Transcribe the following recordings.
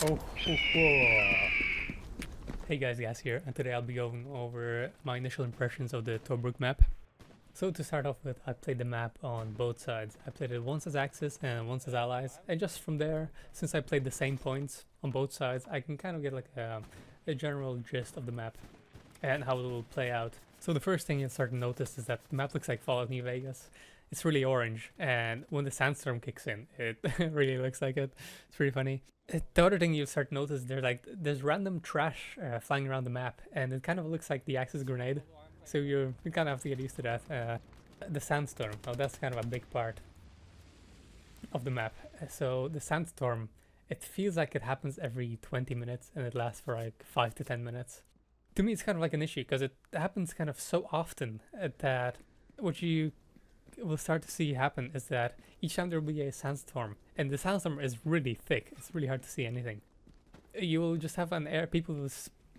Oh, oh. Hey guys, Gas here, and today I'll be going over my initial impressions of the Tobruk map. So to start off with, I played the map on both sides. I played it once as Axis and once as Allies, and just from there, since I played the same points on both sides, I can kind of get like a general gist of the map and how it will play out. So the first thing you'll start to notice is that the map looks like Fallout New Vegas. It's really orange, and when the sandstorm kicks in, it really looks like it. It's pretty funny. The other thing you start to notice, there's random trash flying around the map, and it kind of looks like the Axis grenade. So you kind of have to get used to that. The sandstorm, oh, that's kind of a big part of the map. So the sandstorm, it feels like it happens every 20 minutes, and it lasts for like 5 to 10 minutes. To me, it's kind of like an issue because it happens kind of so often that what you will start to see happen is that each time there will be a sandstorm, and the sandstorm is really thick, it's really hard to see anything. You will just have people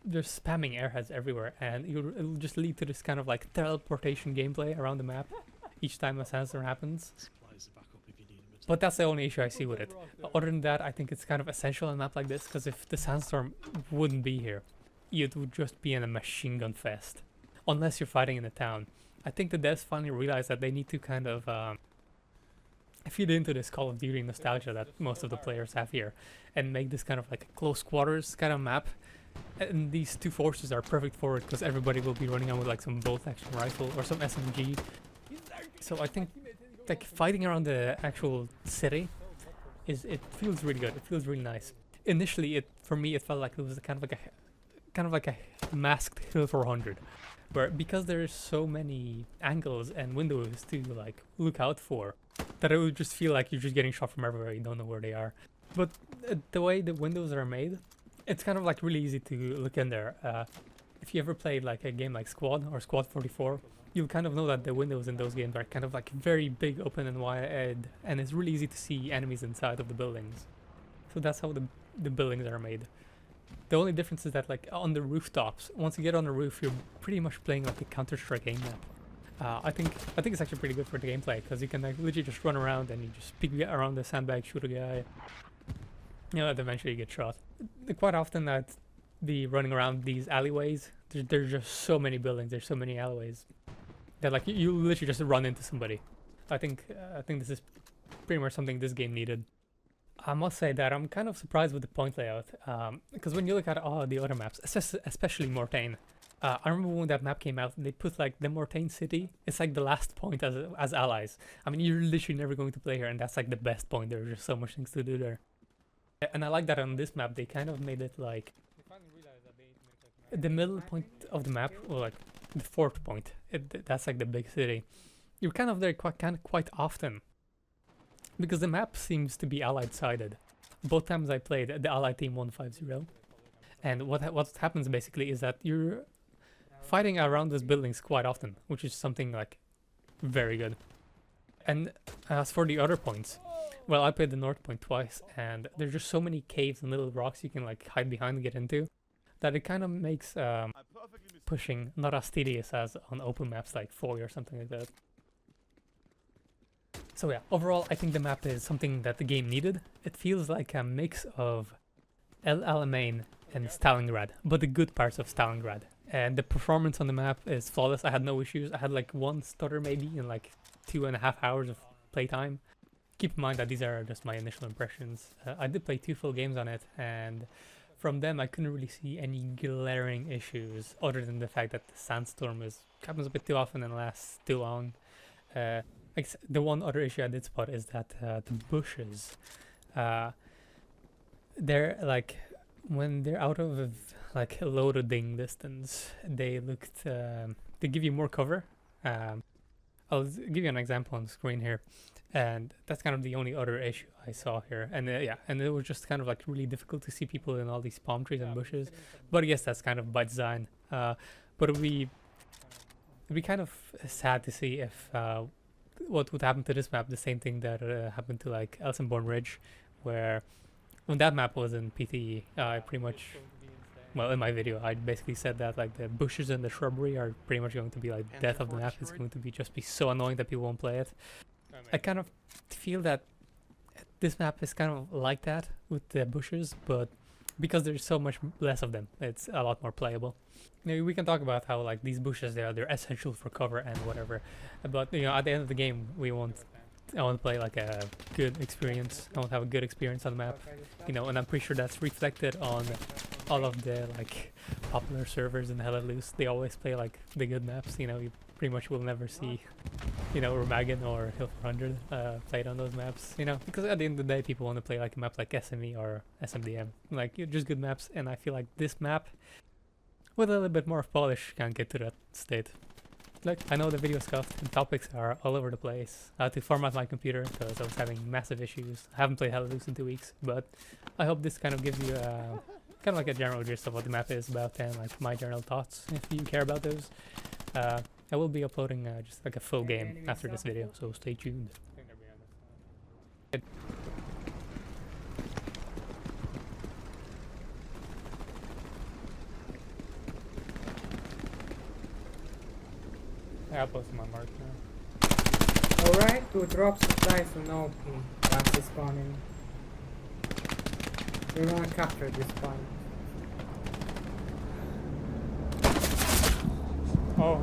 they're spamming airheads everywhere, and it'll just lead to this kind of like teleportation gameplay around the map each time a sandstorm happens. But that's the only issue I see with it. Other than that, I think it's kind of essential on a map like this, because if the sandstorm wouldn't be here, it would just be in a machine gun fest, unless you're fighting in a town. I think the devs finally realized that they need to kind of feed into this Call of Duty nostalgia that most of the players have here, and make this kind of like a close quarters kind of map. And these two forces are perfect for it because everybody will be running on with like some bolt action rifle or some SMG. So I think like fighting around the actual city it feels really good. It feels really nice. Initially, for me it felt like it was kind of like a masked Hill 400. Where because there's so many angles and windows to like look out for, that it would just feel like you're just getting shot from everywhere, you don't know where they are. But the way the windows are made, it's kind of like really easy to look in there. If you ever played like a game like Squad or Squad 44, you'll kind of know that the windows in those games are kind of like very big, open and wide, and it's really easy to see enemies inside of the buildings. So that's how the buildings are made. The only difference is that like on the rooftops, once you get on the roof, you're pretty much playing like a Counter-Strike game map. I think it's actually pretty good for the gameplay, because you can like literally just run around and you just peek around the sandbag, shoot a guy, and eventually you get shot. Quite often I'd be running around these alleyways. There's just so many buildings, there's so many alleyways that like you literally just run into somebody. I think this is pretty much something this game needed. I must say that I'm kind of surprised with the point layout, because when you look at all the other maps, especially Mortain, I remember when that map came out and they put like the Mortain city, it's like the last point as allies. I mean, you're literally never going to play here, and that's like the best point. There's just so much things to do there. And I like that on this map, they kind of made it like the middle point of the map, or like the fourth point, that's like the big city. You're kind of there quite often, because the map seems to be Allied sided. Both times I played, the Allied team won 5-0. And what happens basically is that you're fighting around those buildings quite often, which is something like very good. And as for the other points, well, I played the North Point twice, and there's just so many caves and little rocks you can like hide behind and get into, that it kind of makes pushing not as tedious as on open maps like Foy or something like that. So yeah, overall I think the map is something that the game needed. It feels like a mix of El Alamein and Stalingrad, but the good parts of Stalingrad. And the performance on the map is flawless. I had no issues. I had like one stutter maybe in like 2.5 hours of playtime. Keep in mind that these are just my initial impressions. I did play 2 full games on it, and from them I couldn't really see any glaring issues other than the fact that the sandstorm happens a bit too often and lasts too long. The one other issue I did spot is that the bushes, they're like, when they're out of like loading distance, they give you more cover. I'll give you an example on the screen here, and that's kind of the only other issue I saw here. And yeah, and it was just kind of like really difficult to see people in all these palm trees and bushes. But I guess that's kind of by design. But it'd be kind of sad to see if what would happen to this map, the same thing that happened to like Elsenborn Ridge, where when that map was in PTE, I pretty much, well, in my video I basically said that like the bushes and the shrubbery are pretty much going to be like death of the map. It's going to be so annoying that people won't play it. I kind of feel that this map is kind of like that with the bushes, but because there's so much less of them. It's a lot more playable. We can talk about how like these bushes they're essential for cover and whatever, but at the end of the game I want to play like a good experience. I want to have a good experience on the map, and I'm pretty sure that's reflected on all of the like popular servers in Hell Let Loose. They always play like the good maps. You pretty much will never see, Remagen or Hill 400 played on those maps. Because at the end of the day, people want to play like a map like SME or SMDM, like just good maps. And I feel like this map, with a little bit more polish, can get to that state. Look, I know the video scuffed and topics are all over the place. I had to format my computer because I was having massive issues. I haven't played Hell Let Loose in 2 weeks, but I hope this kind of gives you kind of like a general gist of what the map is about and like my general thoughts, if you care about those. I will be uploading just like a full game after this video, so stay tuned. I'll post my mark now. Alright, to drop supplies on OP. That's spawning. We're gonna capture this spawn. Oh.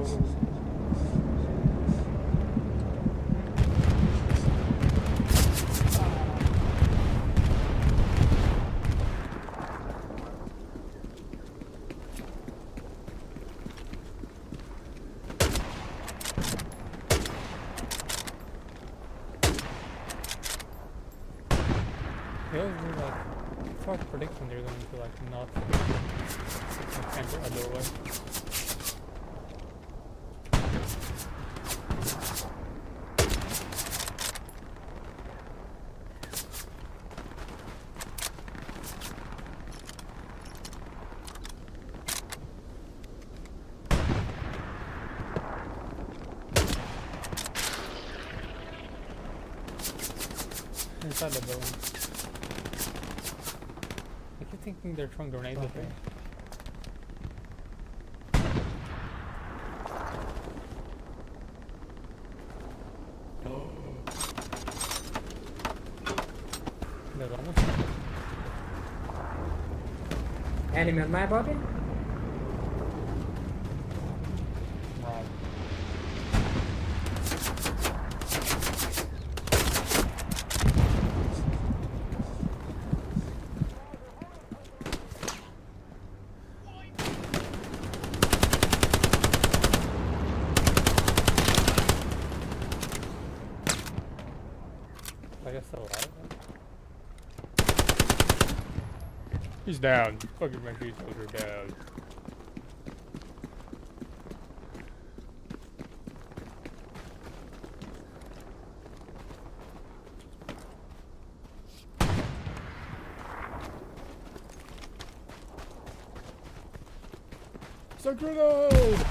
They always do like, it's hard to predict when they're going to like not enter a doorway. Inside the building. I keep thinking they're throwing grenades at me. There's almost Enemy on my body? wrong. I guess still alive. He's down. Fucking my shoes are down. It's a grenade!